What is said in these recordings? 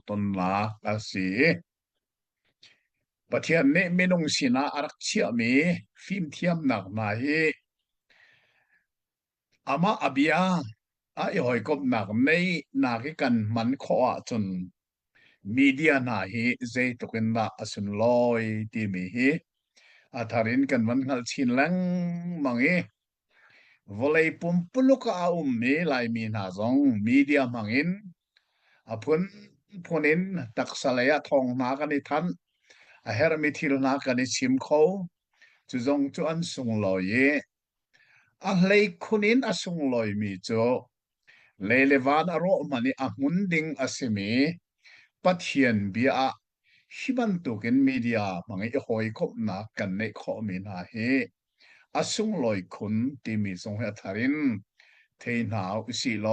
ตนลาอาสีประเทศนี้ไม่นงสินาอารักเชียมีฟิล์มเทียมหนักหนาฮีอามาอบิยาหอยกบหนักในนากิกันมันขอจนมีเดียนาฮีเจตุกันละอสุนลอยที่มีฮีอาทารินกันมันหัลชินลังมังวอลเลยปุ่มปลุกอามีลายมีนาซองมีเดียมังพนินตักสลายทองนากันนิทันเฮรมิทิลนากันนิชิมเขาจุจงจุอันสุงลอยเลยคุนินอสุงลอยมีจ่อเลวานอโรมันนี่มุนดิงอสิมีปัทเฮียนบีอาฮิบันตุกินมีเดียมังหอยคบนากันในข้อมีนาเฮอสุงลอยคุณที่มีทรงเหตุรินเทนาวสิโล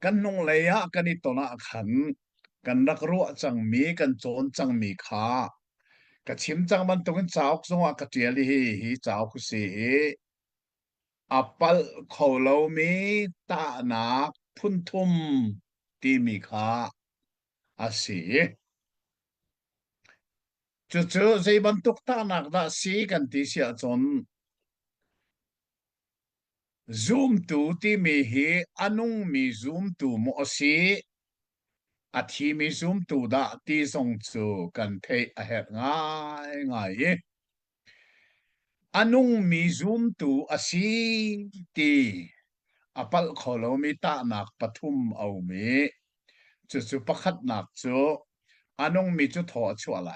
กันนงเลยกันนิตนาขันกันรักรัวจังมีกันโจนจังมีค่ากะชิมจังมันตรงเจ้าทรงกะเจียลีฮีเจ้าคุสีอัปปัลเขาเรามีตาหนักพุ่นทุมที่มีค่าอาศีจู่ๆใจบรรทุกตาหนักดาสีกันที่เสียจนซูมตูที่มีฮีอนุงมีซูมตูมอสีอาทีมีซูมตูดาที่ทรงจูกันเทอเหตุง่ายอนุงมีซูมตูอาสีที่อปัลขอเรามีตาหนักปทุมเอามีจู่ๆประคัดหนักจู่อนุงมีจุดถอดชัวไหล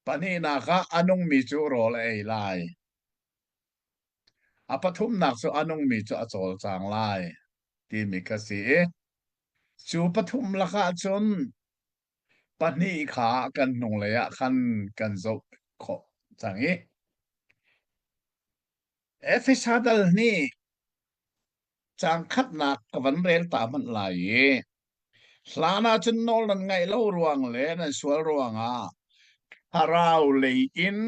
ปะนี้นะคะอนุงมีจุโรลไลปทุมหนักจู่อนุงมีจุอโจจางไลที่มีกสีจู่ปทุมละคะจนปะนี้ขากันนงเลยคันกันจบขอจังเอฟซาดัลนี่จางคัดหนักกับวันเรลตามันไหลสลานาจนนอลันไงเล่ารวงเลยนั่นสวรวงฮาราวเลยอิน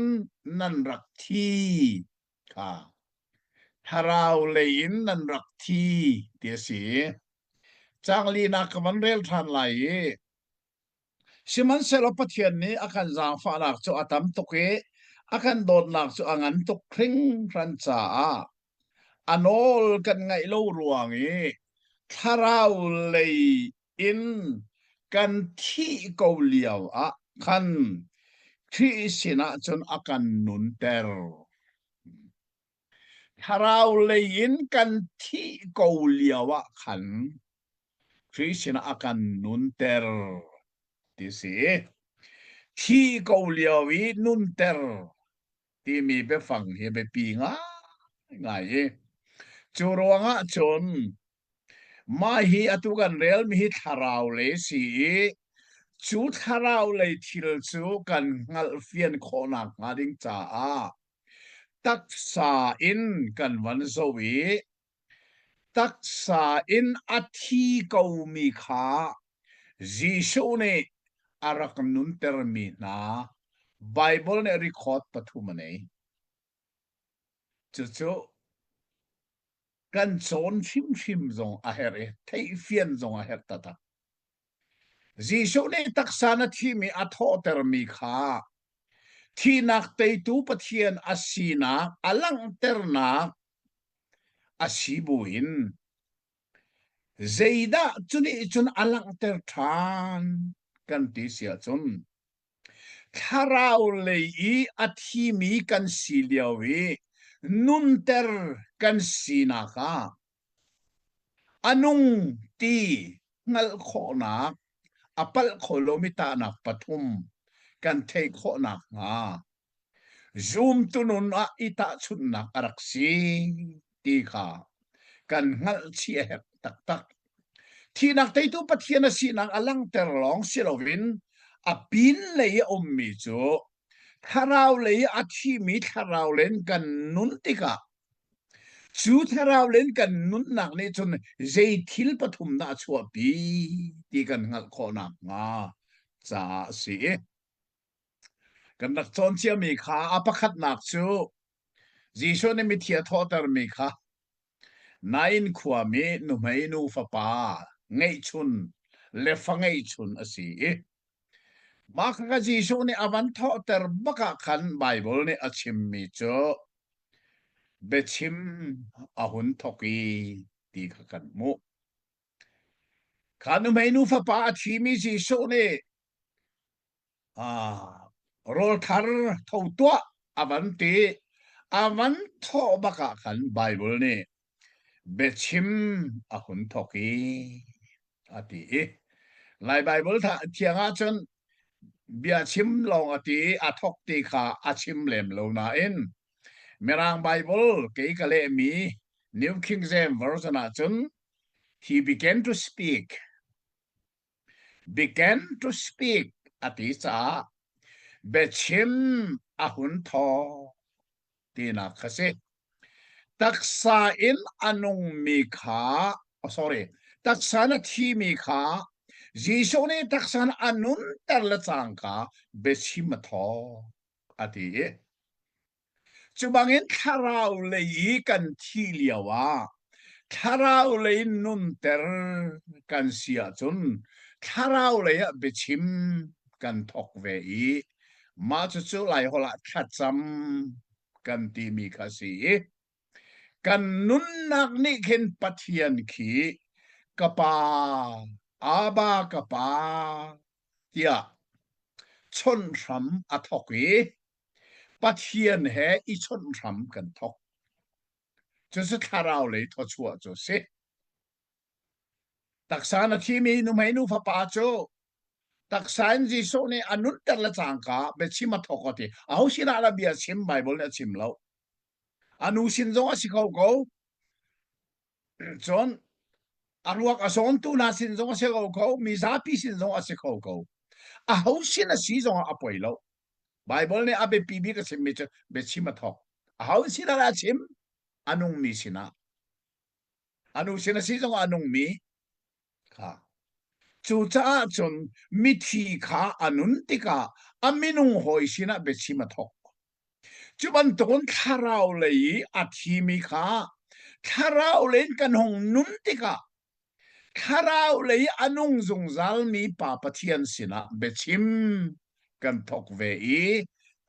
นั่นรักที่ค่ะฮาราวเลยอินนั่นรักที่เดียสีจางลีนักกับวันเรลทันไหลสิมันเซลปะเทียนนี้อาการจางฟ้าหนักจะอาตมตุกอาการโดดหนักจะอังันตุกคริงรันจ่าอนอลกันไงเล่ารวงทาราวเลยอินกันที่เกาหลีคันที่สินะจนอาการนุนเตอร์ทาราวเลยอินกันที่เกาหลีคันที่สินะอาการนุนเตอร์ที่สิที่เกาหลีนุนเตอร์ที่มีไปฟังเฮไปปีง่ายจูรวงจนมาฮีอตุกันเรลมีทาราวเลยสิจูทาราวเลยทิลจูกันงัลเฟียนโคนักงาดิงจ้าตักษาอินกันวันโซวีตักษาอินอาทีเกามีขาจีชูเนอารักนุนเตอร์มีนาไบเบิลเนรีคอร์ดปฐุมเนจู่กันโซนชิมจงอาเฮเรเทเฟียนจงอาเฮตตาจีชูเนตักษานาทีมีอัทโอเตอร์มีขาที่นักเตตูปะเทียนอาศีนาอลังเตอร์นาอาศีบุอินเจดาจุนีจุนอลังเตอร์ทานกันติเสียจุนทาราวเลยอาทีมีกันสีเลียวนุนเตอร์กันสีนาคาอนุงตีงัลโคนักอปัลโคโลมิตานักปทุมกันเทโคนักซูมตุนุนอิตาชุนนักอรักสีตีขากันงัลเชียตักที่นักเตตุปะเทียนสีนักอลังเตอร์ลองสิโลวินบินเลยมีจูทาราวเลยอาทีมีทาราวเล่นกันนุนติกาจูทาราวเล่นกันนุนนักนี่จนเจทิลปฐุมนาชัวปีที่กันงัลโคนักจ้าสีกันนักจนเชียมีขาอปคัดนักจูจีชวนมีเทียทอตร์มีขานายขวามีนุไม่นูฟปา ngay chun le fangay chun asi maka Jisu ni avan tho ter baka khan Bible ni achim mi cho bechim ahun thoki ti khan mu kanu menu fa pa athimi Jisu ni rol thar tho tua avan tho baka khan Bible ni bechim ahun thoki ati lai Bible tha thianga chon bia chim long ati athok ti kha achim lem lo na in merang Bible ke ka le mi New King James Version a chun he began to speak ati cha bechim ahun tho ti na khase taksa in anung mi kha taksa na thi mi kha Jisu ni taksan anun terla changka bechim tho ati chubangin tharau lei kan thi liawa tharau lei nun ter kan sia chun tharau lei bechim kan thok ve ma chu lai hola thacham kan ti mi khasi kan nun nak ni khen pathian khi kapa aba kapa tia chon ram athokwi pathian he i chon ram kan thok 就是他绕เลยทชัว就是ตักษานาทีมีนุไม่นุฟปาโจตักษาจีโซนี่อนุตตรจังกาเบชิมาทอกติเอาสินาระเบียชิมไบเบิลเนี่ยชิมแล้วอนุสินจงสิเขาเขาจนอรวกอสอนตูนาสินจงสิเขาเขามีซาปีสินจงสิเขาเขาเอาสินาสิจงอป่วยแล้วไบเบิลเนี่ยอเบปีบีก็ชิมมิจเบชิมาทอกเอาสินาระชิมอนุมีสินะอนุสินาสิจงอนุมีค่ะจูจ้าจนมิธีขาอนุนติกาอมินุงหอยสินะเบชิมาทอกจุบันตนคาราวเลยอาทิมิขาคาราวเลนกันหงนุนติกาคาราวเลยอนุงจงจัลมีปาปะเทียนสินะเบชิมกันทอกเว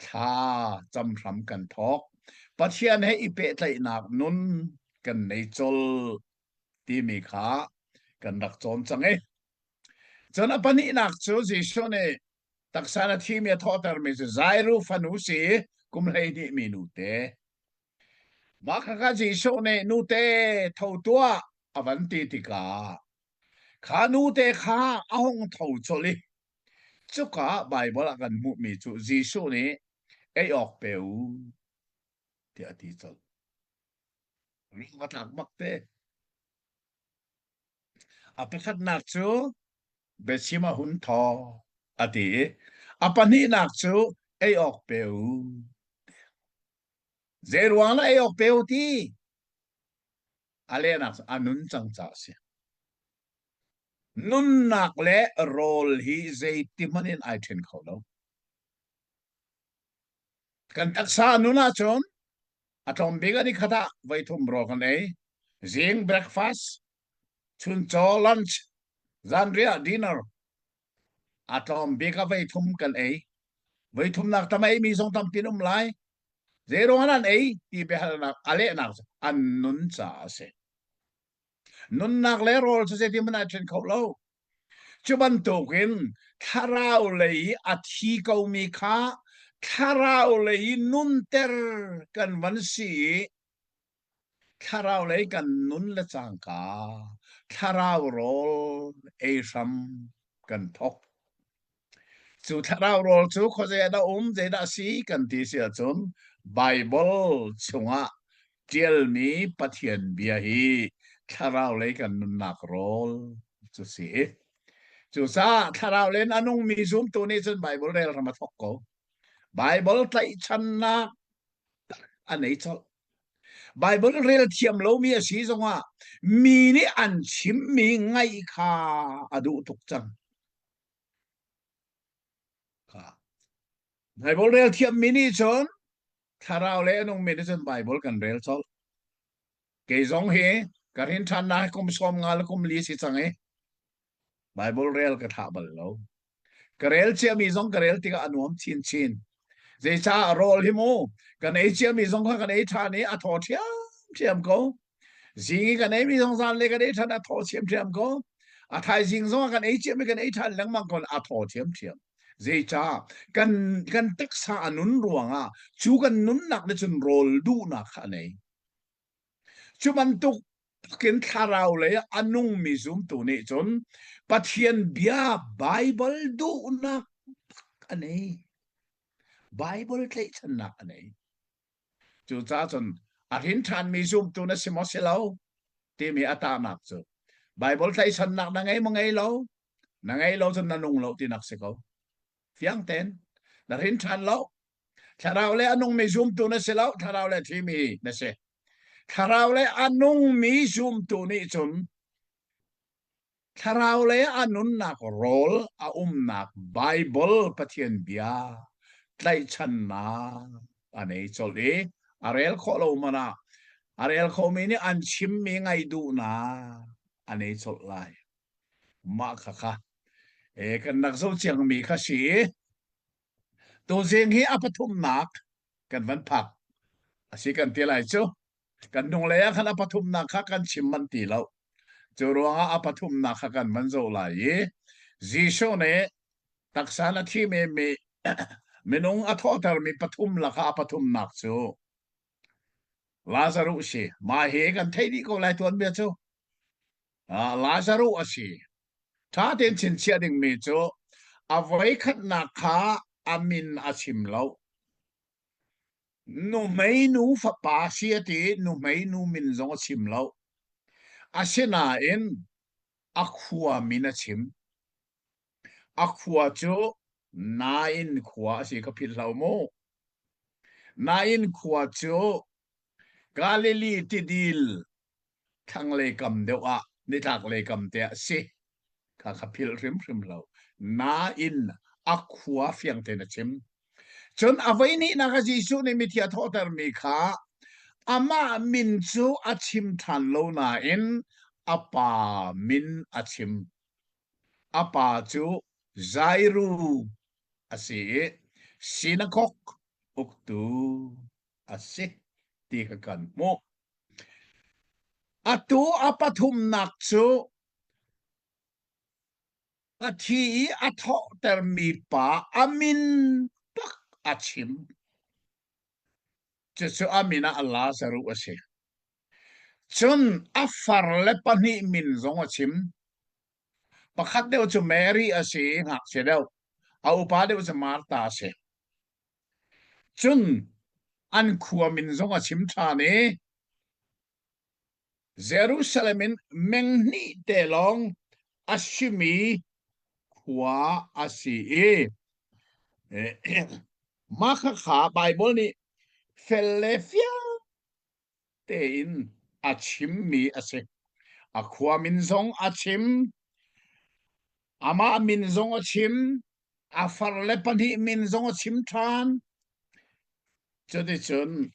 ถ้าจำรำกันทอกปะเทียนให้อีเปะไตนักนุนกันในจลที่มีขากันดักจนจังจนอปนินักจูจิชนตักษานาทีมีทอตรมิจไซรูฟันุสีกุมเลยนี่มีนูเตมาขกจิชนนูเตทอตัวอวันติติกาขานูเตขาอ้องทอจลิจุกะไบเบิลกันมุมีจูจิชนออกเปวเตียติจลรู้ว่าทักมักเตอปคัดนักจูเบชิมาหุนทออดีอปนินักจูออกเปวเจรวงละออกเปวที่อะไรนักอนุนจังจ่าเสียนุนนักและโรลฮีเจติมันอินไอเทนเขาแล้วกันตักษานุนาชนอาทอมเบกันนี่ขดาไว้ทุ่มรอกันเจียงเบรคฟาสต์ชุนจอลันช์จันเรียดินเนอร์อาทอมเบกไว้ทุ่มกันไว้ทุ่มนักทำไมมีสองทำปินุมไลเจรวงนั้นที่เบหานักอะไรนักอันนุนจ่าเสียนุนนักเลโรลจะเสียที่มันอาจจะเขาเล่าจุบันตัวกินคาราโอเลยอาทิเกามีค่าคาราโอเลยนุนเตอร์กันวันสีคาราโอเลยกันนุนละจังกาคาราโรลซัมกันทอกจูคาราโรลจูเขาจะได้จะได้สีกันที่เสียจนไบเบิลชงะเจลมีปะเทียนเบียฮีคาราโอเลยกันนุนนักโรลจูสีจูซาคาราโอเลยอนุมีซุมตัวนี้จนไบเบิลเรลมาทอกเขาไบเบิลไตชันนักอันไหนชอบไบเบิลเรียลเทียมโลมีสีจงว่ามีนี่อันชิมมีไงค่ะอดูทุกจังค่ะไบเบิลเรียลเทียมมีนี่ชนคาราโอเลนงมีนี่ชนไบเบิลกันเรียลชอบเกยจงเฮการเห็นทันนะคุมสมงานคุมลีสิจัง Bible rel ka tha bal lo karel che mi zong karel ti ka anuam chin chin ze cha rol hi mo kan ei che mi zong kan ei tha ni a tho thiam ko zingi kan ei mi zong san le kan ei tha na tho thiam ko a thai zing zong kan ei che mi kan ei tha lang mang kon a tho thiam ze cha kan tek sa anun ruanga chu kan nun nak na chun rol du na kha nei chu man tuk kin tharau le anung mi zum tu ni chun pathian bia Bible du na anei Bible tlei chan nak anei chu cha chun a hin than mi zum tu na simo selo ti mi ata nak chu Bible tlei chan nak na ngai mo ngai lo chun nanung lo ti nak se ko fiang ten na hin than lo tharau le anung mi zum tu na selo tharau le ti mi na se tharau le anung mi zum tu ni chun tharau le anun nak rol a nak Bible pathian bia tlai chan na anei choli arel kho lo mana arel kho mi ni an chim mi ngai du na anei chol lai ma kha kan nak zo chiang mi kha si to jeng hi apathum nak kan van phak asi kan ti lai chu kan dong le khan apathum nak kha kan chim man ti lo chu ronga apathum nak kha kan man zo lai jisho ne taksana thi me menung atho tar mi pathum la kha pathum nak chu Lazarus si ma he kan thei di ko lai tuan bia chu Lazarus asi tha ten chin chia ding mi chu avai khat na kha amin achim lo nu mei nu fa pa sia ti nu mei nu min zong chim lo asina in akhua min achim akhua chu nain khua si ka phil lau mo nain khua chu Galilee ti dil thang le kam deuh ni tak le kam te si ka phil rim lau na in akhua fiang te na chim chon avai ni na ka jisu ni mi thia tho tar mi kha ama min chu achim than lo na in apa min achim apa chu Zairu asi sinakok uktu asi ti ka kan mo atu apathum nak chu athi atho ter mi pa amin pak achim chu amina Lazarus asi chun afar le pani min zong achim pakhat deu chu Mary asi ngak che deu au pa deu chu Martha se chun an khua min zong achim tha ni Jerusalemin mengni te long ashimi khua asi makha kha Bible ni Philadelphia te in achim mi ase akhua min zong achim ama min zong achim afar lepani min zong achim than chode chun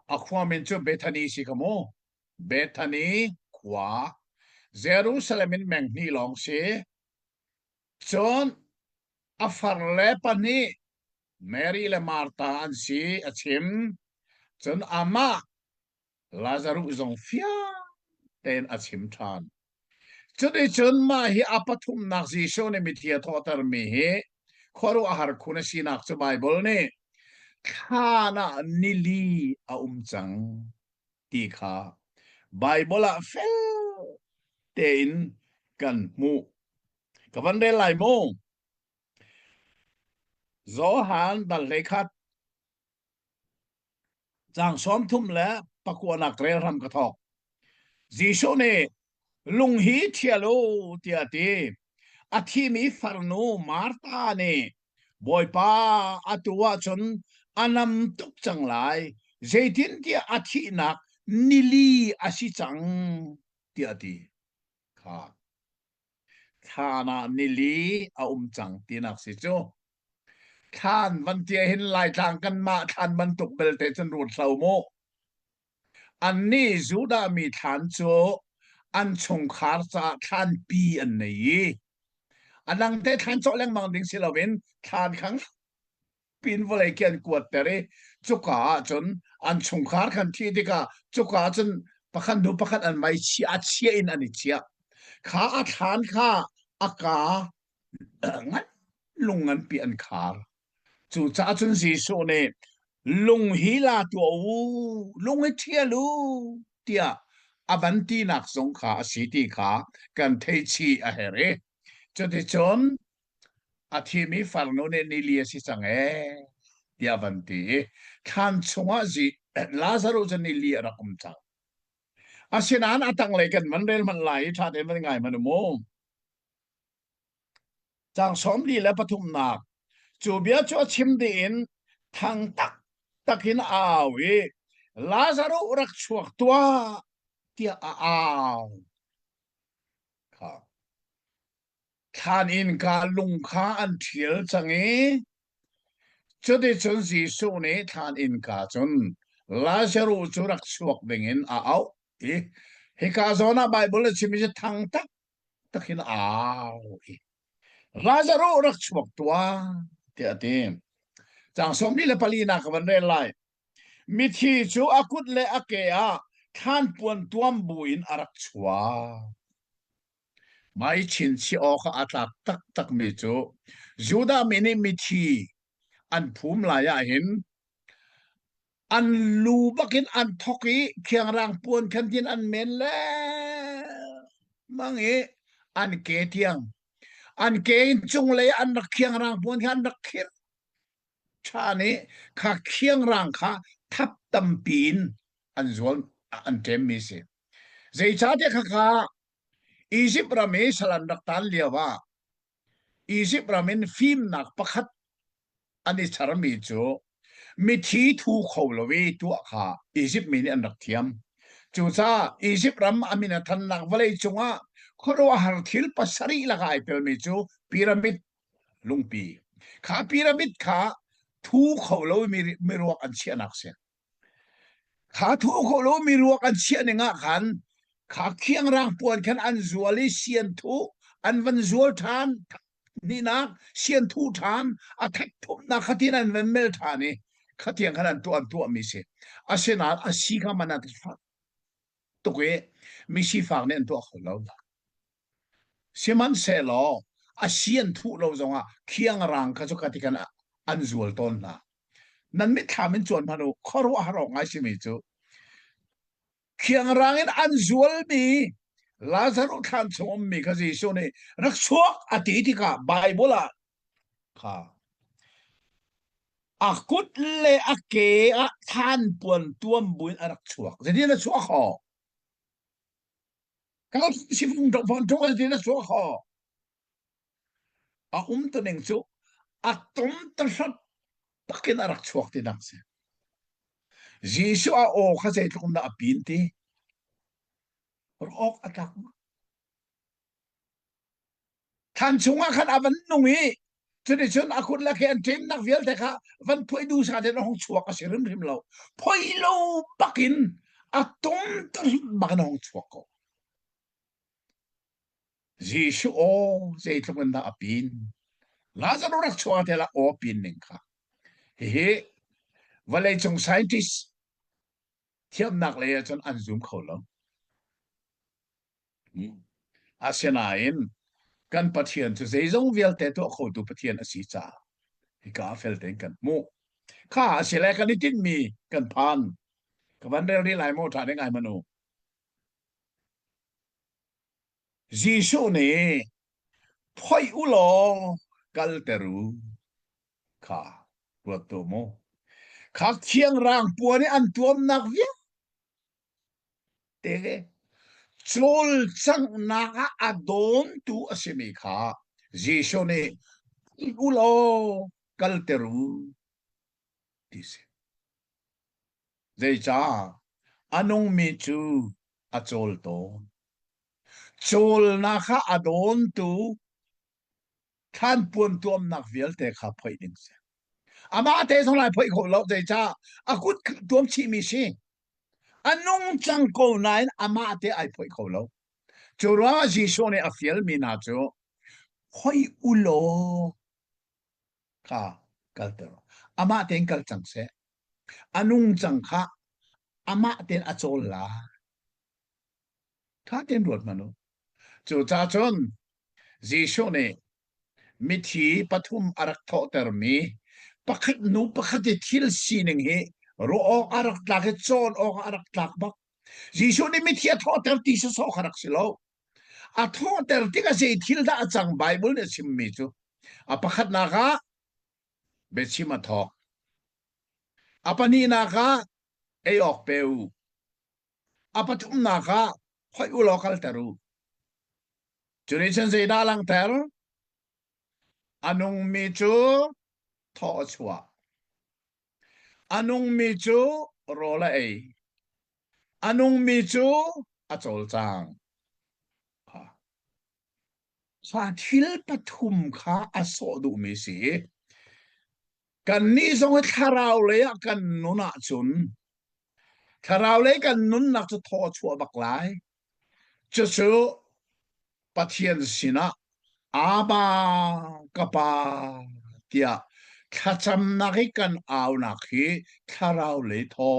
akhua min chu Bethany si kamo Bethany khua Jerusalemin mengni long se chon afar lepani Mary le Martha an si achim chon ama Lazarus zong fia ten achim than chode chun ma hi apathum nak ji sho ne mi thia tho tar mi he khoru ahar khuna si nak chu Bible ne khana nili a chang ti kha Bible a fel ten kan mu kawan de lai mo zo han dal le khat jang som thum le pakwa nak rel ram ka thok ji sho ne lung hi thialo tia ti athi mi farno Martha ne boy pa atua chon anam tuk chang lai zaitin ti athi nak nili asi chang tia ti kha thana nili a chang ti nak si chu than van tia hin lai tlang kan ma than ban tuk bel te chen rut sau mo an ni juda mi than chu อันชงคาร์ซาท่านปีอันนี้อันนั้นแต่ท่านโจแรงมังดิงสิลาเวนท่านขังปีนวลัยเกียนกวดแต่เรจุกาจนอันชงคาร์คันที่ดิกาจุกาจนประคันดูประคันอันไม่เชียเชียอินอันนี้เชียขาอาทานข้าอากางั้นลุงงันปีอันคาร์จู่จ้าจนสีโซเนลุงฮิลาตัววูลุงเทียลูเตียอบันตีนักสงขาสีตีขากันเทชีอะเฮเรจนที่จนอาทิมีฟังโนเนนิเลียสิสังเตียบันตีท่านชงว่าสิลาซารุจะนิเลียรักมจังอาเชนานอาตังเลยกันมันเรลมันไหลท่าเดินมันไงมันโมจังสมดีและปทุมนาคจูเบียจัวชิมดีนทางตักหินอาวีลาซารุรักชวกตัวเตียอ้าวครับท่านอินกาลุงค้าอันเถียลจังเอจะได้จนสีสูนี้ท่านอินกาจนลาซารุจุรักชวกดึงอินอ้าวเฮกาโซนาไบเบิลชิมิจะทางตักหินอ้าวลาซารุรักชวกตัวเตียทีจังสมดีและปลีนักวันเรลัยมิทีจูอากุดเลอาเกียท่านปวนตัวมบุญอารักชัวไม่ชินชีออกอาตักมิจูจูดามินิมิทีอันภูมิลายเห็นอันลูบักินอันทอกีเคียงรังปวนคันทินอันเมนแล้วมังเออันเกเทียงอันเกนจงเลยอันนักเคียงรังปวนคันนักเคียงชานี้ข้าเคียงรังข้าทับตำปีนอันส่วนอันเต็มมีสิใจชาเดข้าอียิปต์รามีสลันดักตันเลียว่าอียิปต์รามินฟิล์มนักประคัดอันนี้ชาร์มีจูมิทีทูเขาลวีตัวข้าอียิปต์มีอันดักเทียมจูซาอียิปต์รำอามินาทันนักวลัยจงว่าครัวหาทิลปัสรีละกายเปลมิจูพีระมิดลุงปีข้าพีระมิดข้าทูเขาลวีมีรวกอันเชียนักเสียข้าทูเขาลวีมีรวกอันเชียนงะขันข้าเคียงร่างปวนขันอันจวลิเชียนทูอันวันจวลทานนี่นักเชียนทูทานอาทักทุบนักขัดนันเวนเมลทานี่ขัดยังขนาดตัวมิเสอาเซนาอาศิกามันนัดฟังตัวเอมิสิฟังเนี่ยตัวเขาเราเสมันเสลออาเชียนทูเราจงอ่ะเคียงร่างข้าจุกัดกันอันจวลต้นนะนั่นไม่ทำเป็นจวนพานุข้อรู้หารองไอ้สิมิจูเคียงร่างอันจวลมีลาซารุท่านชมมีข้าสิโซนี่รักชวกอดีติกาไบเบิลค่ะอากุดเลอาเกะท่านปวนตัวมบุญรักชวกจะดีนะชวกหอเขาสิฟุงดอกฟอนตัวจะดีนะชวกหอตัวหนึ่งจูตุมตรัสตักินรักชวกที่ดังเสียจีชัวโอข้าจะทุกคนน่ะปีนที่รอกอตักท่านชงขันอวันนุ่งอีจะได้ชนอาคุณละแค่เต็มนักเวียลแต่ค่ะวันพอยดูชาเดนห้องชวกสิริมเราพอยโลปักินตุมตรัสบักนห้องชวกก็จีชัวจะทุกคนน่ะปีนลาซารุรักชวกแต่ละโอปีนหนึ่งค่ะเฮ้วันเลยจง scientist เทียมนักเลยจนอันซูมเขาแล้วอาเซียนกันปะเทียนจะเจงเวลแต่ตัวเขาดูปะเทียนอสีจ่าที่กาเฟลเต็งกันมูข้าเสียแลกันนิดมีกันพานกับวันเรื่องนี้หลายโมทานได้ไงมโนจีโซนี่พอยอุลอกัลเตรูข้าตัวโตโมข้าเทียงร่างปัวนี่อันตัวนักเวียเตะโจลจังนาอาดอนตูอสิมิข้าจีโซนี่อุลอกัลเตรูดิเซเจจ้าอันงมิจูอาโจลโตโจลนาข้าอาดอนตูท่านปวนตัวนักเวียลแต่ข้าพอยหนึ่งเสียอามาเตสงหลายพอยเขาเราเจจ้าอากุดตัวชิมิชิอันนงจังโกนายอามาเตไอพอยเขาเรา จูราจีโชเนอเฟียลมีนาจูค่อยอุโลค่ะกัลเตอร์อามาเต็งกัลจังเซอนุงจังคะอามาเต็นอโจลาถ้าเต็นรวดมนุจูจาจนจีโชเนมิธีปฐุมอารักทอเตอร์มีปักนูปักติทิลซีนึงเฮรออกอารักลักจอนออกอารักลักบักจีโชเนมิธีทอเตอร์ติสโซคารักสิโลอาทอเตอร์ติกาเจทิลดาจังไบเบิลเนซิมมิจูอาปักนาคาเบชิมาทอกอาปนีนาคาเอออกเปวอาปฐุมนาคาค่อยอุโลกัลเตรูจุนิชันเซดาลังเตอร์อนุงมิจูทอชัวanong medyo rola ay anong medyo atol chang sa thil pathum kha aso du mi si kan ni song tharau le kan nuna chun tharau le kan nun nak chu tho chua bak lai chu chu pathian sina aba kapa tia khacham naki kan aw nakhi tharau le tho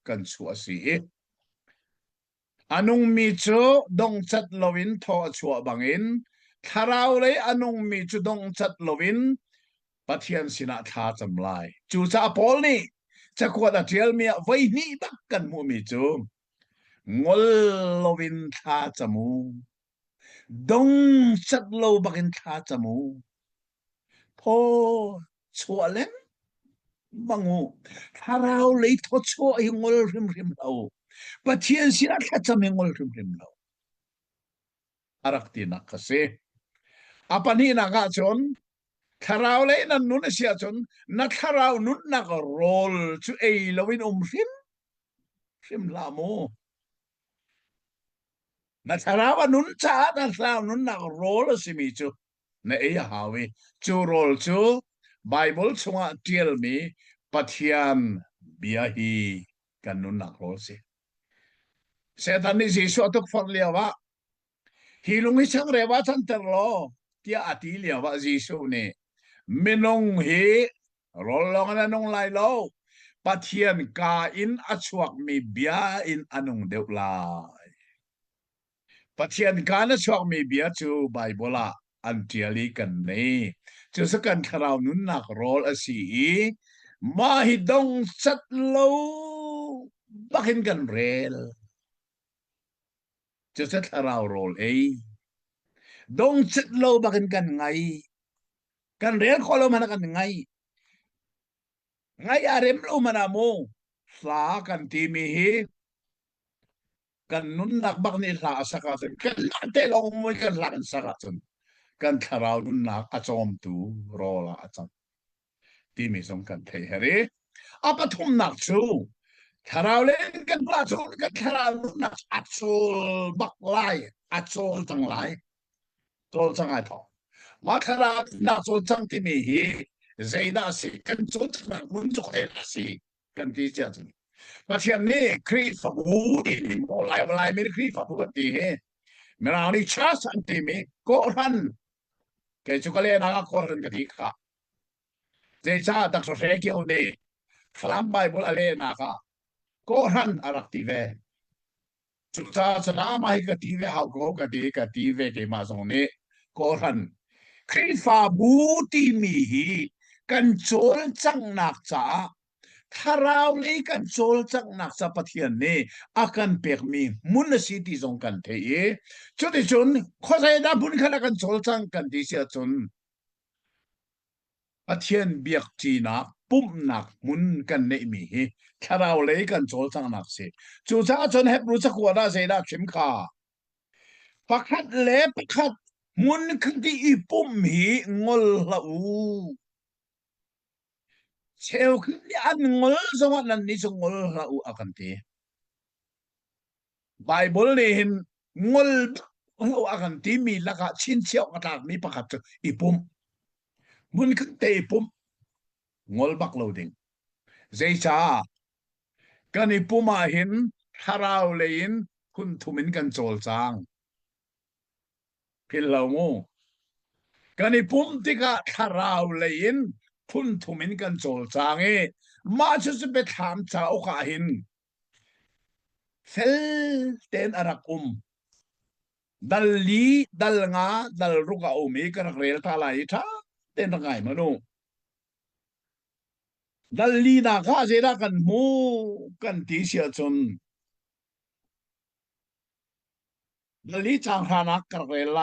kan chu si anong mi chu dong chat lovin tho chua bangin tharau le anong mi chu dong chat lovin pathian sina tha chamlai chu cha pol ni chakwat a tial mi vai ni bak kan mu mi chu ngol lovin tha chamu dong chat lo bakin tha chamu pho chua lem bangu tharau le tho chua i ngol rim rim lo pathian sina tha cham ngol rim rim lo arakti nak kasi apani naga chon tharau le nan nun sia chon na tharau nun nak rol chu ei lovin rim la mo na tharau nun cha na tharau nun nak rol simi chu na ei hawi chu rol chu bible chunga tiel mi pathian biahi kan nun nak rol si setan ni jisu atuk forliawa hilungi sang rewa chan terlo tia ati liawa jisu ni minong hi rolong na nong lai lo pathian ka in achuak mi bia in anong deuh lai pathian ka na chuak mi bia chu bible antiali kan nei chu sakan kharau nun nak rol asi ma hi dong chat lo bakin kan rel chu sat kharau rol ei dong chat lo bakin kan ngai kan rel kholo mana kan ngai arem lo mana mo sa kan ti mi hi kan nun nak bak ni sa sakasen kan te long mo kan lan sakasen kan kharau nun nak achom tu rola acham ti mi som kan thei hari apa thum nak chu kharau len kan pla chu kan kharau nun nak achol bak lai achol tang lai tol chang ai tho ma kharau nak chu chang ti mi hi zaida si kan chu chang mun chu ai si kan ti cha chu mà thiền ni kri fa bu ti mo lai mi kri fa bu ti he mera ni cha san ti mi ko ran ke chu ka le na ko ran ka ti kha je cha tak so re ki o ni flam bible ale na ka ko ran arak ti ve chu cha sa na mai ka ti ve ha ko ka ti ve ke ma so ni ko ran kri fa bu ti mi hi kan chol chang nak cha tharau le kan chol chak nak sa pathian ne akan pek mi mun si ti zong kan the e chuti chun khosai da bun khala kan chol chang kan ti sia chun pathian biak chi na pum nak mun kan nei mi hi tharau le kan chol chang nak se chu cha chun hep ru cha kwa da se da khim kha pakhat le pakhat mun kan ti i pum hi ngol la u cheu khi an ngol zonga nan ni ngol ra u akante bible ni hin ngol u akante mi laka chin cheu atak mi pakhat ipum mun kan te ipum ngol bak loading zecha kan ipuma hin harau lein kun thumin kan chol chang พิลลาโมกันอีปุ่มติกะทาราวเลยอินพุนทุมินกันโจลจางเอมาชุสเปถามจาโอกาหินเซลเตนอารักดัลลีดัลงาดัลรุกาอุมีกระเรลทาลายท่าเต้นไงมนุดัลลีนาคาเจรากันมูกันตีเสียจนดัลลีจางฮานักกระเรลไล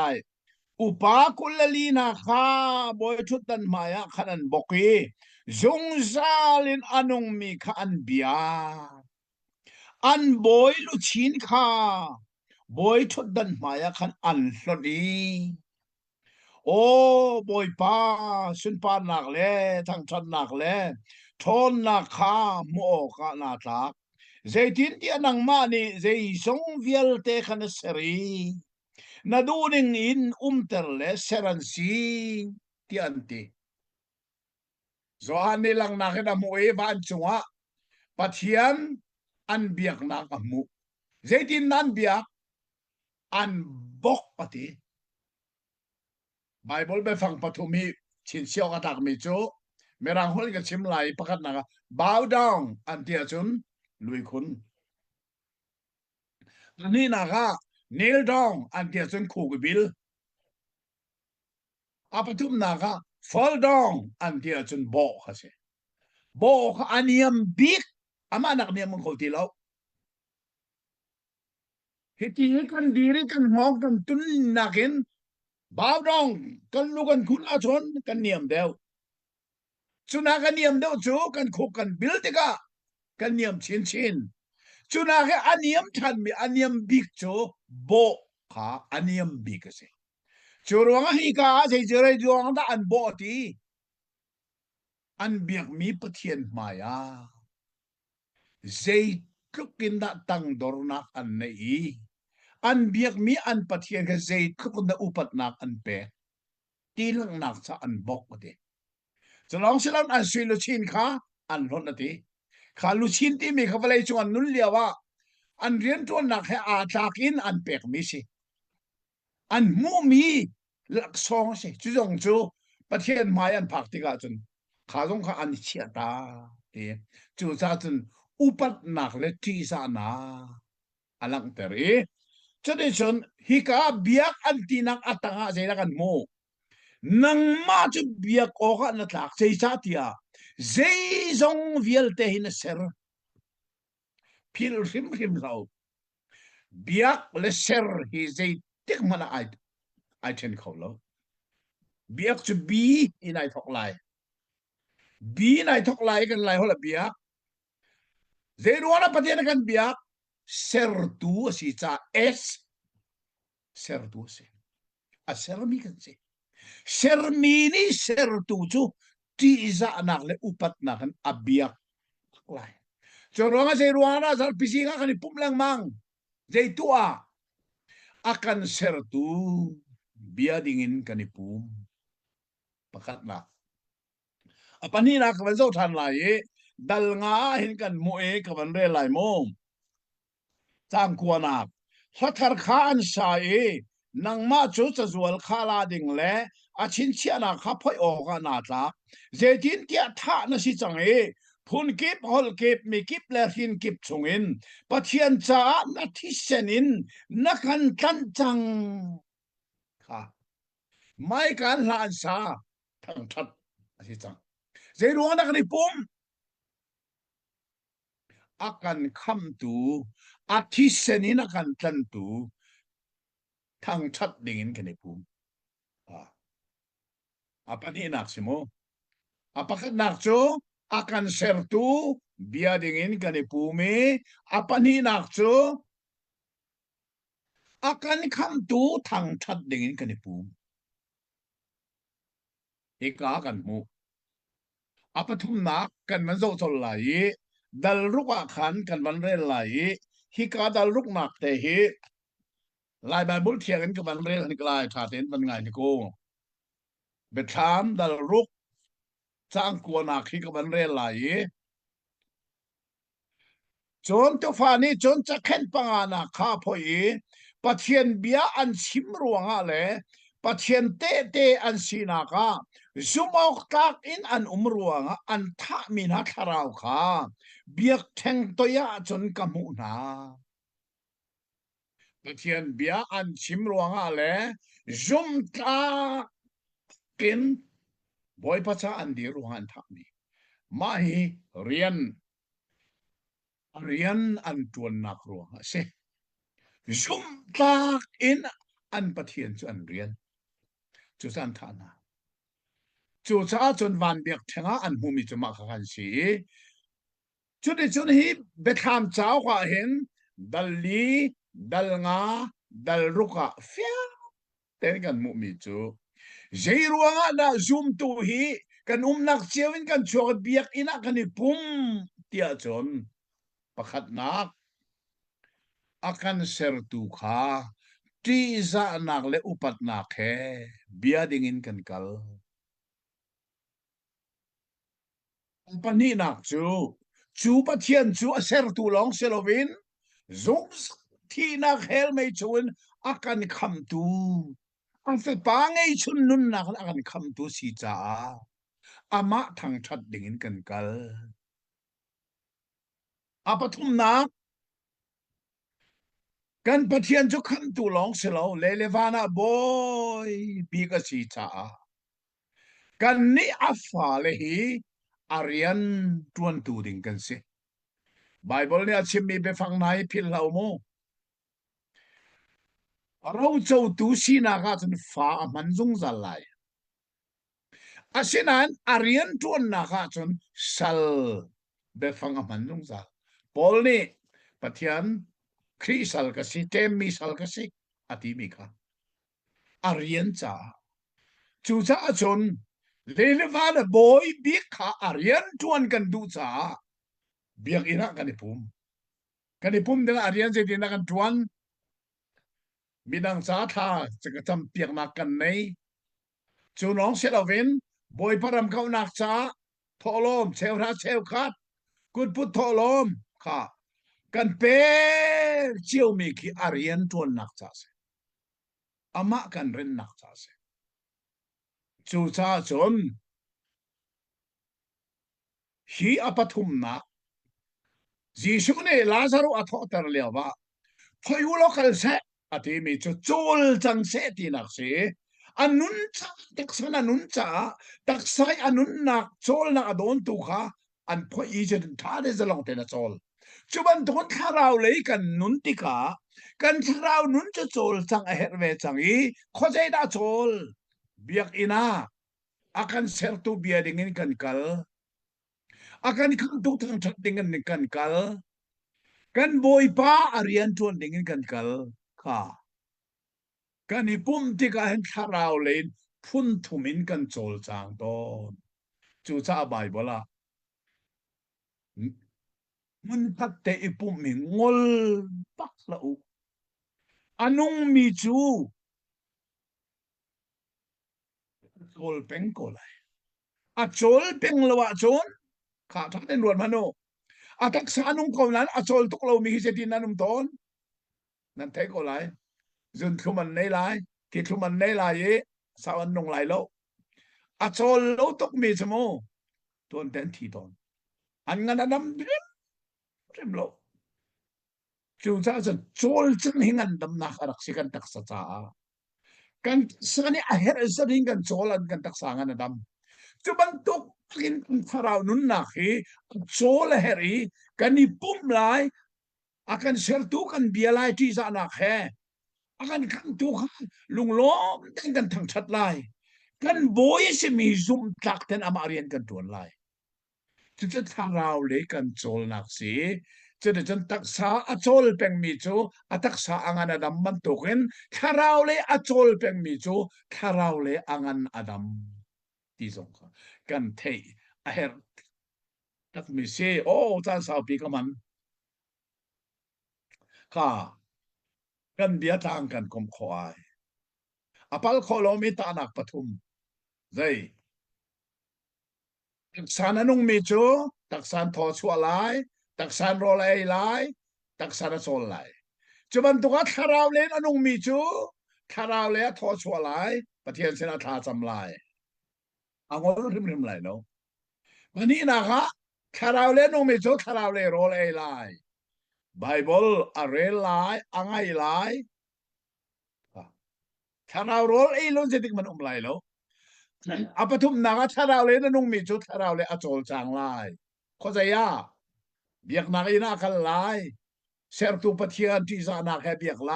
อุปาคุลลีนาคาบอยชุดตันมายาขันบกีจงซาลินอนุงมีขันเบียอันบอยลุชินคาบอยชุดตันมายาขันอันสดีโอ้บอยป้าสุนปานักเลทั้งชันนักเลทนนักข้าโมกานาทักเจตินที่นังมานี่เจสงเวียลเตขันสรีนาดูนิงอินเตอร์เลเซรันซีที่อันตีโซฮันนี่ลังนักดามวยบ้านจังหวะปัทยันอันเบียกนักมุเจตินนันเบียกอันบกปฏิไบเบิลไปฟังปฐุมีชินเชียวกระตักมิจูเมรังฮุลกับชิมไหลประคัดนักบ่าวดองอันเตียจุนลุยคุณอันนี้นักนิลดองอันเตียจุนคูกบิลอาปฐุมนักฟอลดองอันเตียจุนโบกเสโบกอันเนียมบิกอามานักเนียมมันเขาตีแล้วฮิตีกันดีริกันหอกกันตุนนักินบ่าวดองกันลูกันคุณอาชนกันเนียมเดียวจุนากันเนียมเดียวจูกันคุกกันบิลติกะกันเนียมชินจุนาแค่อันเนียมทันมีอันเนียมบิกจูโบขาอันเนียมบิกเสจูรวงฮิกาเจเจเรจวงตาอันโบตีอันเบียกมีปะเทียนมายาเจทุกินดะตังดอรนักอันนี้อันเบียกมีอันปะเทียนกับเจทุกินดะอุปัตนักอันเปตีลังนักซะอันบอกปะเดจะลองสิลันอันสุยลุชินค่ะอันรถนาทีขาลุชินที่มีเขาเลยชวนนุ่นเลียว่าอันเรียนตัวนักให้อาจากอินอันเปกมีสิอันมูมีหลักสองสิจุจงจูประเทศมาอันผักติกาจนขาจงขาอันเชียตาเอจูจาจนอุปัตนักเลที่สานาอลังเตรีจะได้ชนฮิกาเบียกอันตีนักอัตงะใจละกันโมนังมาจะเบียกออกนักลักใจชาติยาเจจงเวียลเตหินเซอร์พิลริมเราเบียกเลเซอร์ฮิเจติกมันไอเทนเขาแล้วเบียกจะบีอินไอทอกไลบีในทอกไลกันไลหัวละเบียกเจรัวนะประเทศกันเบียกเซอร์ตูสิจ้าเอสเซอร์ตูสิอาเซอร์มีกันสิเซอร์มีนี่เซอร์ตูจูที่จะนักเลอุปัตนักกันอเบียกไลจนว่าเจรัวนะสัลพิซิงกันปุ่มลังมังเจตัวakan sertu biya dingin kanipum pakat na apani na kaban zo than lai dal nga hin kan mo kaban re lai mo chang kuana hathar khan sa nang ma chu chazual khala ding le achin chiana kha phoi o ga na ta zetin tia tha na si chang phun kip hol kip mi kip le hin kip chungin pathian cha na thi senin na kan kan chang kha mai kan lan sa thang that si chang ze ro na kan pum akan kham tu athi senin akan tan tu thang that dingin kan pum apa ni nak simo apakah nak cho akan sertu biya dingin kanipumi apa ni nakso akan kamtu thang that dingin kanipum ika kan mu apa thum nak kan man zo sol lai dal ruk akan kan man re lai hika dal ruk nak te hi lai bible thian kan man re kan lai tha ten man ngai ni ko betam dal ruk chang ko nak hi kan man re laiจนตัวฟ้านี้จนจะเข็นปังอานาคาพอย ปะเทียนเบียอันชิมรวงอะแลปะเทียนเตเตอันสีนากาซุมอกตากอินอันรวงอันทะมินาทาราวคาเบียกแทงตยะจนกะมุนาปะเทียนเบียอันชิมรวงอะแลซุมตากกินบอยภาษาอันดีรวงอันทะมีมาฮีเรียนอันตวนนักรวงเสซุมตากอินอันปะเทียนอันเรียนจุสันทานาจูชาจนวันเบียกแทงอันหูมีจะมาขันสีจุดนี้เบคามเจ้าว่าเห็นดัลลีดัลงาดัลรุกะเฟียเต็นกันมุมีจูเจรัวงานะซุมตูฮีกันนักเชียวินกันชวดเบียกอินักกันปุ่มเตียจนประคัดนักakan sertu kha ti za nak le upat nak he bia dingin kan kal pani nak chu pathian chu sertu long selovin zum ti nak hel mai chuin akan kham tu an fe pa ngai chun nun nak akan kham tu si cha ama thang that dingin kan kal apathum nakกันปะเทียนจุคันตูลองเสลาเลวานาบอยบีกสีชากันนี่อัฟาเลฮีอารียนตวนตูดิงกันสิไบเบิลเนี่ยชิมมีไปฟังไหนพิลลาวโมเราเจ้าตูสีนากาจนฟ้ามันจงจะไหลอาศินันอารียนตวนนากาจนสัลไปฟังมันจงจะบอลนี่ปะเทียนคริสัลกสิเตมมีสัลกสิอติมิกาอารียนจ้าจูจ้าจนเลวานะบอยบิกขาอารียนตวนกันดูจ้าเบียกอินักกันปุ่มเดงอารียนจะดินักกันตวนมีนังสาธาจะกระทำเปียกนักกันในจูน้องเซลวินบอยพระรำเขานักจ้าทอลมเชลราเชลคัดกุดพุททอลมค่ะกันเปเจียวมีki arian tuan nak cha se ama kan ren nak cha se chu cha chon hi apathum nak jisu ne lazaro atho tar lewa phoyu lokal se ati mi chu chol chang se ti nak se anun cha taksana nun cha taksai anun nak chol na adon tu kha an phoi i chen tha de zalong te na chol chuban ton kharau lei kan nun tika kan kharau nun cha chol chang a herwe changi khojai da chol biak ina akan sertu bia dingin kan kal akan kan tu tang chat dingin kan kal kan boy pa arian tuan dingin kan kal kha kan ipum tika hen kharau lein phun thumin kan chol chang ton chu cha bibleมันพัดเตอิปุ่มมิงอลปักละอุอันุงมีจูโจลเป็งโกไลอะโจลเป็งละวะโจนขาทักเดนรวนมโนอะทักษานุงกอนั้นอะโจลตุกเรามีฮิเจตินันุมตอนนั่นเทโกไลจุนทุมันในไลที่ทุมันในไลเยสาวันนงไลโลอะโจลโลตุกมีสโมตอนเต็นทีตอนอันงั้นดำเร็มโลจูจ้าจะโจลจังหิงันดำนักอรักสิกันตักษาจ้ากันสักนี่อาเฮรจะหิงันโจลันกันตักษางันดำจุบันตุกกินฟาราวนุนนักฮีโจลเฮรีกันนี่ปุ่มไลakan sertu kan bialai ti sa anak he akan kan tuลุงล้อมตั้งกันทั้งชัดไลกันโบยสิมีซุมตักten ama arian kan tuanไลจะทางเราเลยกันโจลนักสีจะได้จนตักษาอโจลเป็งมีจูอตักษาอังอันอดัมมันตุกินข้าเราเลยอโจลเป็งมีจูข้าเราเลยอังอันอดัมที่สงกันเทอเฮรตักมีเซโอ้ท่านสาวปีกมันค่ะกันเบียทางกันกมควายอปัลโคโลมิตานักปทุมใจตักษานุงมีจูตักษาทอชัวไลตักษาโรไลไลตักษาโซลไล จะบันตุกทาราวเลนอนุงมีจูทาราวเลทอชัวหลายประเทศเสนาทาจำลายอังกฤษริมไหลเนาะวันนี้นะคะทาราวเลนอนุงมีจูทาราวเลโรเลไลไบเบิลอะไรไลอังไงไลทาราวโรลไอลอนจะติกมันไหลเนาะอาปทุมนาทาราวเลนอนุงมีจูทาราวเลอโจลจางไลเข้าใจยะเบียกนักอินาคันไลเซอร์ตูปะเทียนที่สานาแค่เบียกไล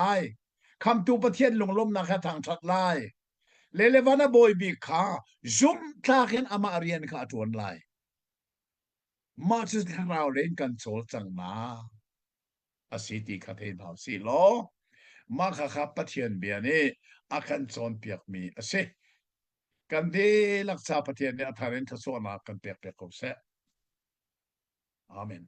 คำตูปะเทียนลงลมนาแค่ทางชัดไลเลเลวานาบอยบีขาซุมทาเห็นอามาเรียนขาจวนไลมาจิสทาราวเลนกันโจลจังนาอาศิติคาเทนเฮาสิโลมาคาคาปะเทียนเบียนี่อาคันโจนเปียกมีอาศิกันดีลักษาปะเทียนเนี่ยทาเรนทศวนากันเปียกเปียกเขาเสอาเมน